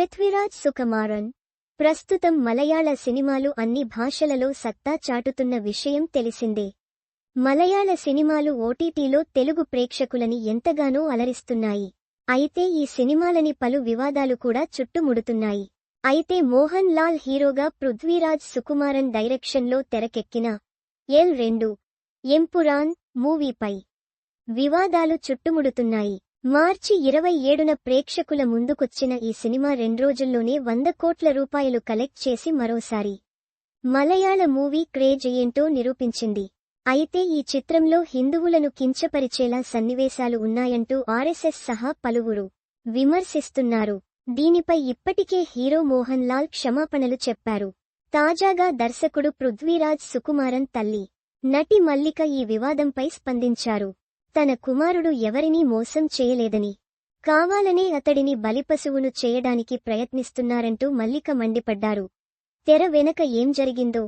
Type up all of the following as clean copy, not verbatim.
పృథ్వీరాజ్ సుకుమారన్ ప్రస్తుతం మలయాళ సినిమాలు అన్ని భాషలలో సత్తా చాటుతున్న విషయం తెలిసిందే. మలయాళ సినిమాలు ఓటీటీలో తెలుగు ప్రేక్షకులని ఎంతగానో అలరిస్తున్నాయి. అయితే ఈ సినిమాలని పలు వివాదాలు కూడా చుట్టుముడుతున్నాయి. అయితే మోహన్ లాల్ హీరోగా పృథ్వీరాజ్ సుకుమారన్ డైరెక్షన్లో తెరకెక్కిన L2 ఎంపురాన్ మూవీపై వివాదాలు చుట్టుముడుతున్నాయి. మార్చి 27న ప్రేక్షకుల ముందుకొచ్చిన ఈ సినిమా 2 రోజుల్లోనే 100 కోట్ల రూపాయలు కలెక్ట్ చేసి మరోసారి మలయాళ మూవీ క్రేజ్ ఏంటో నిరూపించింది. అయితే ఈ చిత్రంలో హిందువులను కించపరిచేలా సన్నివేశాలు ఉన్నాయంటూ ఆర్ఎస్ఎస్ సహా పలువురు విమర్శిస్తున్నారు. దీనిపై ఇప్పటికే హీరో మోహన్ లాల్ క్షమాపణలు చెప్పారు. తాజాగా దర్శకుడు పృథ్వీరాజ్ సుకుమారన్ తల్లి నటి మల్లిక ఈ వివాదంపై స్పందించారు. తన కుమారుడు ఎవరినీ మోసం చేయలేదని, కావాలనే అతడిని బలిపశువును చేయడానికి ప్రయత్నిస్తున్నారంటూ మల్లిక మండిపడ్డారు. తెర వెనక ఏం జరిగిందో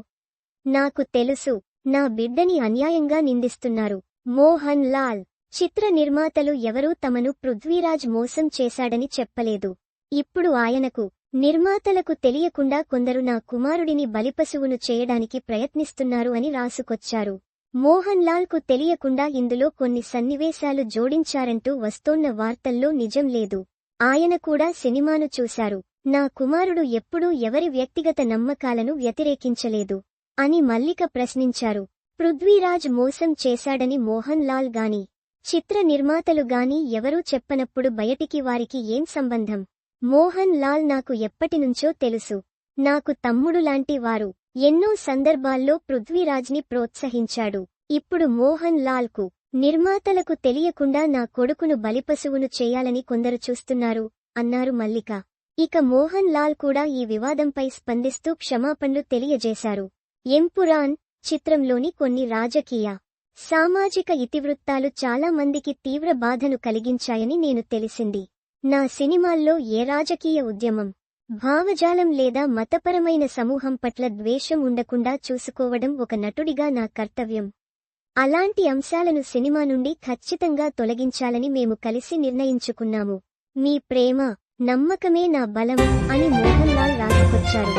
నాకు తెలుసు. నా బిడ్డని అన్యాయంగా నిందిస్తున్నారు. మోహన్ లాల్ చిత్ర నిర్మాతలు ఎవరూ తమను పృథ్వీరాజ్ మోసం చేశాడని చెప్పలేదు. ఇప్పుడు ఆయనకు, నిర్మాతలకు తెలియకుండా కొందరు నా కుమారుడిని బలిపశువును చేయడానికి ప్రయత్నిస్తున్నారు అని రాసుకొచ్చారు. మోహన్ లాల్ కు తెలియకుండా ఇందులో కొన్ని సన్నివేశాలు జోడించారంటూ వస్తోన్న వార్తల్లో నిజం లేదు. ఆయన కూడా సినిమాను చూశారు. నా కుమారుడు ఎప్పుడూ ఎవరి వ్యక్తిగత నమ్మకాలను వ్యతిరేకించలేదు అని మల్లిక ప్రశ్నించారు. పృథ్వీరాజ్ మోసం చేశాడని మోహన్ లాల్ గాని, చిత్ర నిర్మాతలు గాని ఎవరూ చెప్పనప్పుడు బయటికి వారికి ఏం సంబంధం? మోహన్ లాల్ నాకు ఎప్పటినుంచో తెలుసు. నాకు తమ్ముడు లాంటి వారు. ఎన్నో సందర్భాల్లో పృథ్వీరాజ్ని ప్రోత్సహించాడు. ఇప్పుడు మోహన్ లాల్ కు, నిర్మాతలకు తెలియకుండా నా కొడుకును బలిపశువును చేయాలని కొందరు చూస్తున్నారు అన్నారు మల్లిక. ఇక మోహన్ లాల్ కూడా ఈ వివాదంపై స్పందిస్తూ క్షమాపణలు తెలియజేశారు. ఎంపురాన్ చిత్రంలోని కొన్ని రాజకీయ, సామాజిక ఇతివృత్తాలు చాలా మందికి తీవ్ర బాధను కలిగించాయని నేను తెలిసింది. నా సినిమాల్లో ఏ రాజకీయ ఉద్యమం, భావజాలం లేదా మతపరమైన సమూహం పట్ల ద్వేషం ఉండకుండా చూసుకోవడం ఒక నటుడిగా నా కర్తవ్యం. అలాంటి అంశాలను సినిమా నుండి ఖచ్చితంగా తొలగించాలని మేము కలిసి నిర్ణయించుకున్నాము. మీ ప్రేమ, నమ్మకమే నా బలం అని మోహన్ లాల్ రాసుకొచ్చారు.